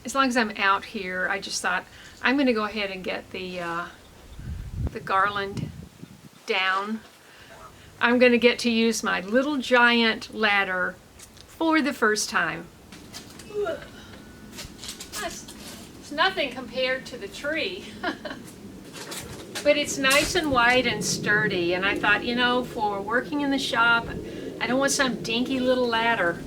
as long as I'm out here, I just thought I'm going to go ahead and get the garland down. I'm going to get to use my little giant ladder for the first time. It's nothing compared to the tree. But it's nice and wide and sturdy, and I thought, you know, for working in the shop, I don't want some dinky little ladder.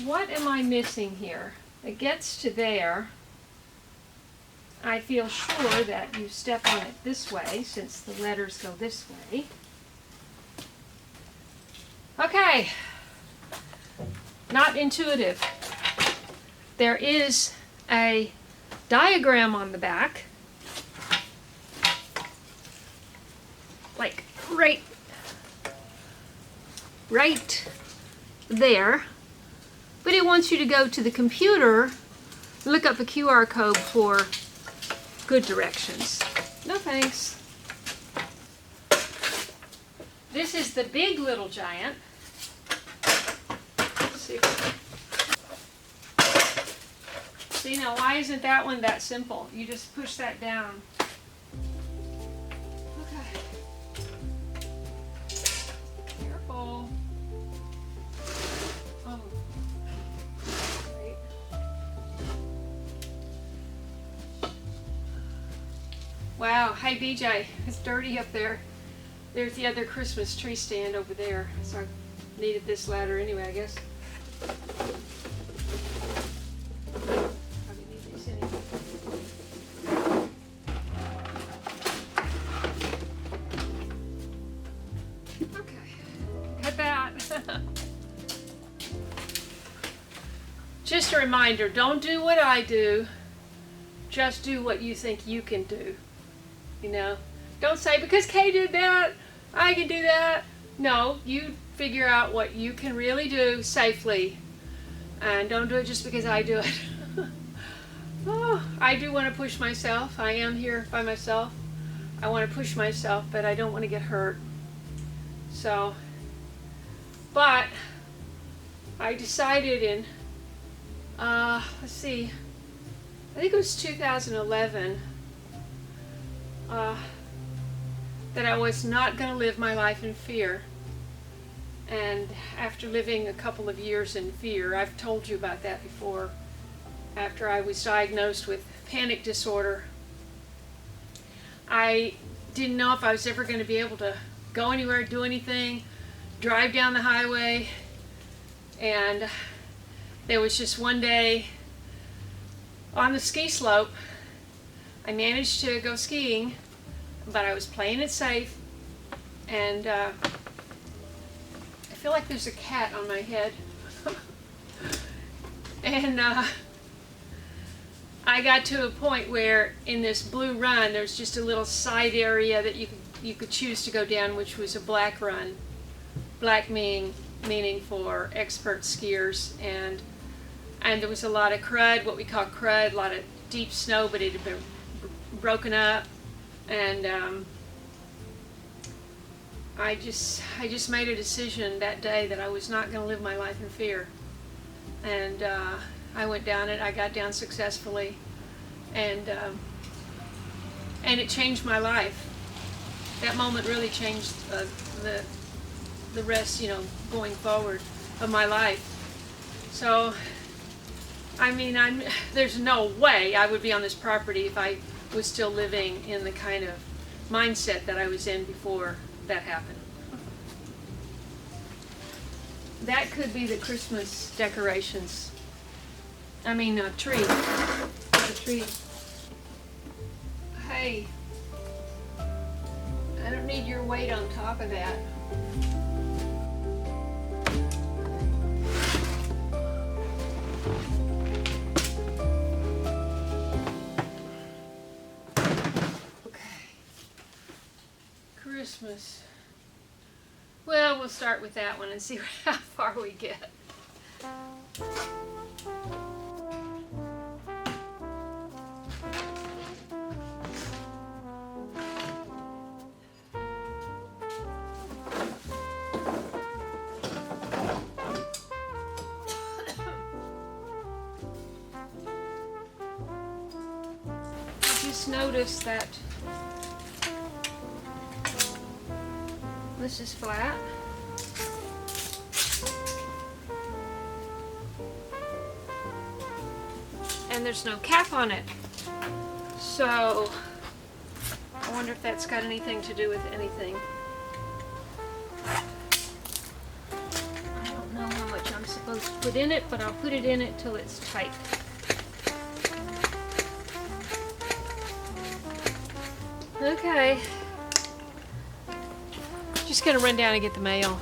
What am I missing here? It gets to there. I feel sure that you step on it this way, since the letters go this way. Okay, not intuitive. There is a diagram on the back, like right there, but it wants you to go to the computer, look up a QR code for good directions. No thanks. This is the big little giant. Let's see. See, now why isn't that one that simple? You just push that down. Okay. Careful. Oh. Great. Wow. Hi, BJ. It's dirty up there. There's the other Christmas tree stand over there. So I needed this ladder anyway, I guess. Just a reminder, don't do what I do, just do what you think you can do. You know, don't say, because Kay did that, I can do that. No, you figure out what you can really do safely, and don't do it just because I do it. Oh, I do want to push myself. I am here by myself. I want to push myself, but I don't want to get hurt. So, but I decided in let's see, I think it was 2011, that I was not going to live my life in fear. And after living a couple of years in fear, I've told you about that before, after I was diagnosed with panic disorder, I didn't know if I was ever going to be able to go anywhere, do anything, drive down the highway, and there was just one day on the ski slope, I managed to go skiing, but I was playing it safe, and I feel like there's a cat on my head. And I got to a point where in this blue run, there's just a little side area that you could choose to go down, which was a black run. Black meaning for expert skiers, and there was a lot of crud, what we call crud, a lot of deep snow, but it had been broken up, and I just made a decision that day that I was not going to live my life in fear, and I went down it. I got down successfully, and it changed my life. That moment really changed the rest, you know, going forward of my life. So, I mean, there's no way I would be on this property if I was still living in the kind of mindset that I was in before that happened. That could be the Christmas decorations. I mean, a tree. The tree. Hey, I don't need your weight on top of that. Christmas. Well, we'll start with that one and see how far we get. just noticed that this is flat. And there's no cap on it. So I wonder if that's got anything to do with anything. I don't know how much I'm supposed to put in it, but I'll put it in it till it's tight. Okay. Just gonna run down and get the mail.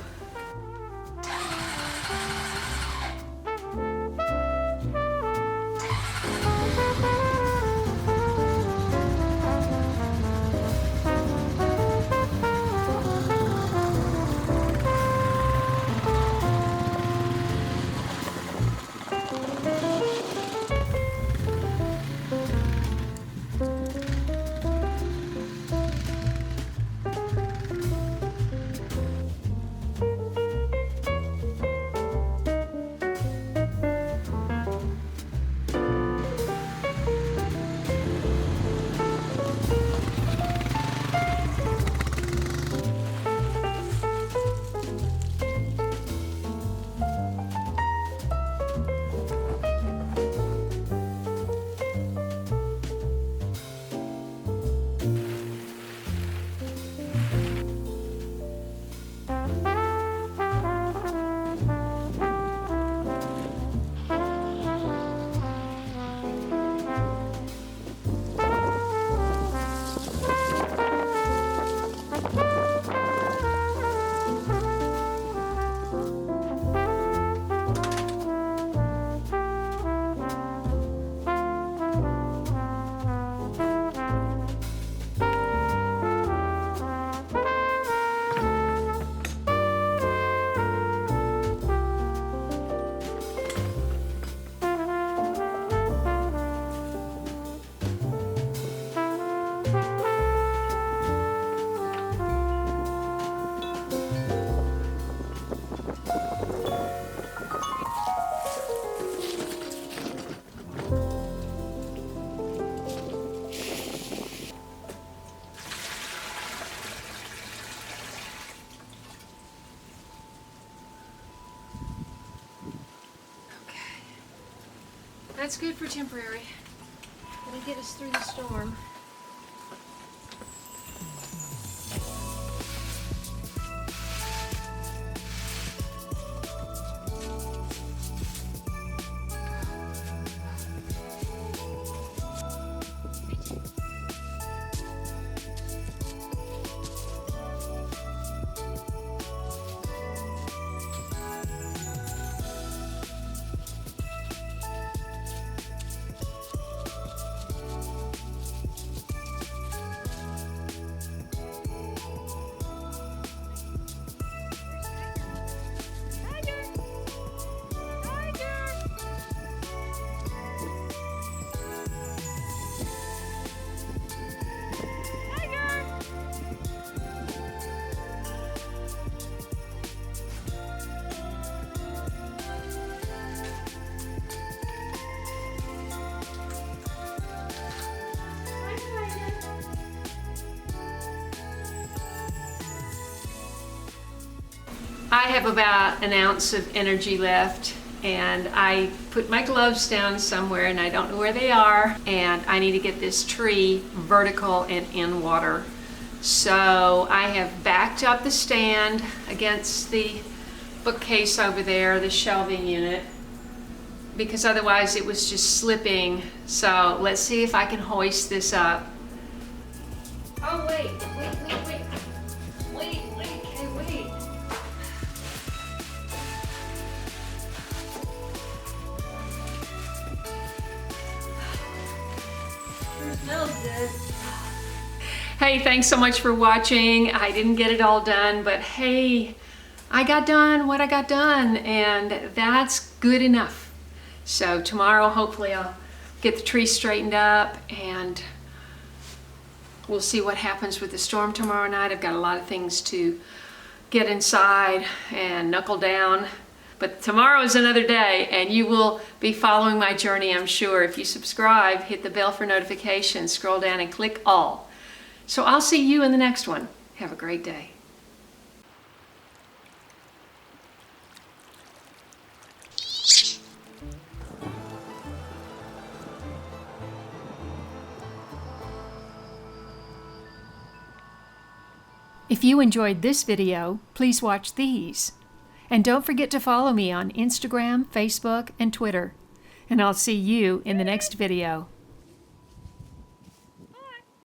That's good for temporary. It'll get us through the storm. I have about an ounce of energy left, and I put my gloves down somewhere and I don't know where they are, and I need to get this tree vertical and in water. So I have backed up the stand against the bookcase over there, the shelving unit, because otherwise it was just slipping. So let's see if I can hoist this up. Oh wait. Hey, thanks so much for watching. I didn't get it all done, but hey, I got done what I got done, and that's good enough. So tomorrow, hopefully I'll get the tree straightened up, and we'll see what happens with the storm tomorrow night. I've got a lot of things to get inside and knuckle down. But tomorrow is another day, and you will be following my journey, I'm sure. If you subscribe, hit the bell for notifications, scroll down and click all. So I'll see you in the next one. Have a great day. If you enjoyed this video, please watch these. And don't forget to follow me on Instagram, Facebook, and Twitter. And I'll see you in the next video.